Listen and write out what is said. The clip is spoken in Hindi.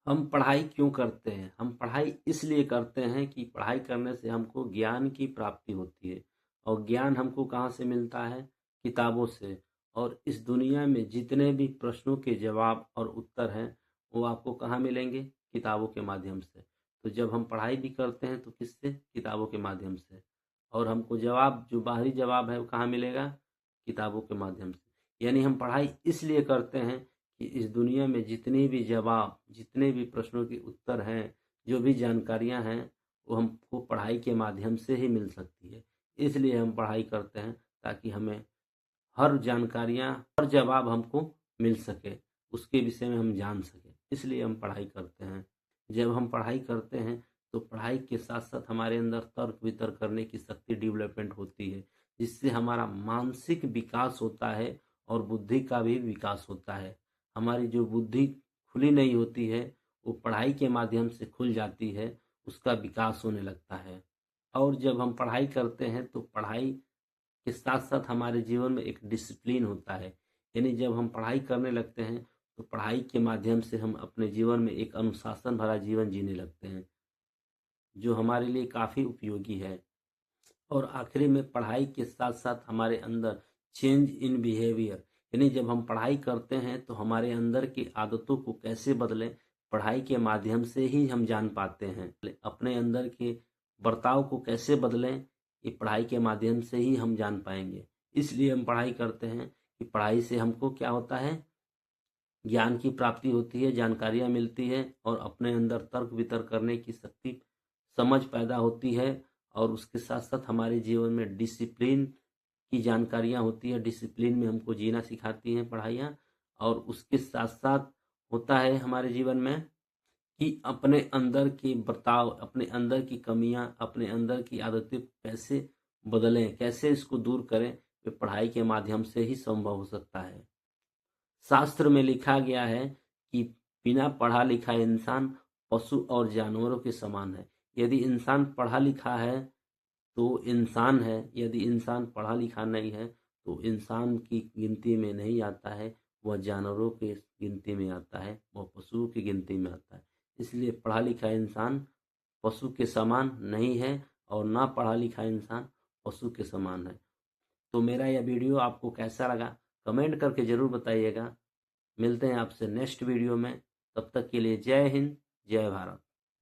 हम पढ़ाई क्यों करते हैं? हम पढ़ाई इसलिए करते हैं कि पढ़ाई करने से हमको ज्ञान की प्राप्ति होती है और ज्ञान हमको कहाँ से मिलता है? किताबों से। और इस दुनिया में जितने भी प्रश्नों के जवाब और उत्तर हैं, वो आपको कहाँ मिलेंगे? किताबों के माध्यम से। तो जब हम पढ़ाई भी करते हैं तो किससे? किताबों के माध्यम से। और हमको जवाब जो बाहरी जवाब है वो कहाँ मिलेगा? किताबों के माध्यम से। यानी हम पढ़ाई इसलिए करते हैं कि इस दुनिया में जितने भी जवाब, जितने भी प्रश्नों के उत्तर हैं, जो भी जानकारियां हैं, वो हमको पढ़ाई के माध्यम से ही मिल सकती है। इसलिए हम पढ़ाई करते हैं ताकि हमें हर जानकारियां, हर जवाब हमको मिल सके, उसके विषय में हम जान सकें। इसलिए हम पढ़ाई करते हैं। जब हम पढ़ाई करते हैं तो पढ़ाई के साथ साथ हमारे अंदर तर्क वितर्क करने की शक्ति डेवलपमेंट होती है, जिससे हमारा मानसिक विकास होता है और बुद्धि का भी विकास होता है। हमारी जो बुद्धि खुली नहीं होती है, वो पढ़ाई के माध्यम से खुल जाती है, उसका विकास होने लगता है। और जब हम पढ़ाई करते हैं तो पढ़ाई के साथ साथ हमारे जीवन में एक डिसिप्लिन होता है। यानी जब हम पढ़ाई करने लगते हैं तो पढ़ाई के माध्यम से हम अपने जीवन में एक अनुशासन भरा जीवन जीने लगते हैं, जो हमारे लिए काफ़ी उपयोगी है। और आखिरी में पढ़ाई के साथ साथ हमारे अंदर चेंज इन बिहेवियर, यानी जब हम पढ़ाई करते हैं तो हमारे अंदर की आदतों को कैसे बदलें, पढ़ाई के माध्यम से ही हम जान पाते हैं। अपने अंदर के बर्ताव को कैसे बदलें, ये पढ़ाई के माध्यम से ही हम जान पाएंगे। इसलिए हम पढ़ाई करते हैं कि पढ़ाई से हमको क्या होता है? ज्ञान की प्राप्ति होती है, जानकारियाँ मिलती है और अपने अंदर तर्क वितर्क करने की शक्ति, समझ पैदा होती है। और उसके साथ साथ हमारे जीवन में डिसिप्लिन की जानकारियाँ होती है, डिसिप्लिन में हमको जीना सिखाती हैं पढ़ाइयाँ। और उसके साथ साथ होता है हमारे जीवन में कि अपने अंदर के बर्ताव, अपने अंदर की कमियाँ, अपने अंदर की आदतें कैसे बदलें, कैसे इसको दूर करें, ये पढ़ाई के माध्यम से ही संभव हो सकता है। शास्त्र में लिखा गया है कि बिना पढ़ा लिखा इंसान पशु और जानवरों के समान है। यदि इंसान पढ़ा लिखा है तो इंसान है, यदि इंसान पढ़ा लिखा नहीं है तो इंसान की गिनती में नहीं आता है, वह जानवरों के गिनती में आता है, वह पशुओं की गिनती में आता है। इसलिए पढ़ा लिखा इंसान पशु के समान नहीं है और ना पढ़ा लिखा इंसान पशु के समान है। तो मेरा यह वीडियो आपको कैसा लगा कमेंट करके ज़रूर बताइएगा। मिलते हैं आपसे नेक्स्ट वीडियो में। तब तक के लिए जय हिंद, जय भारत।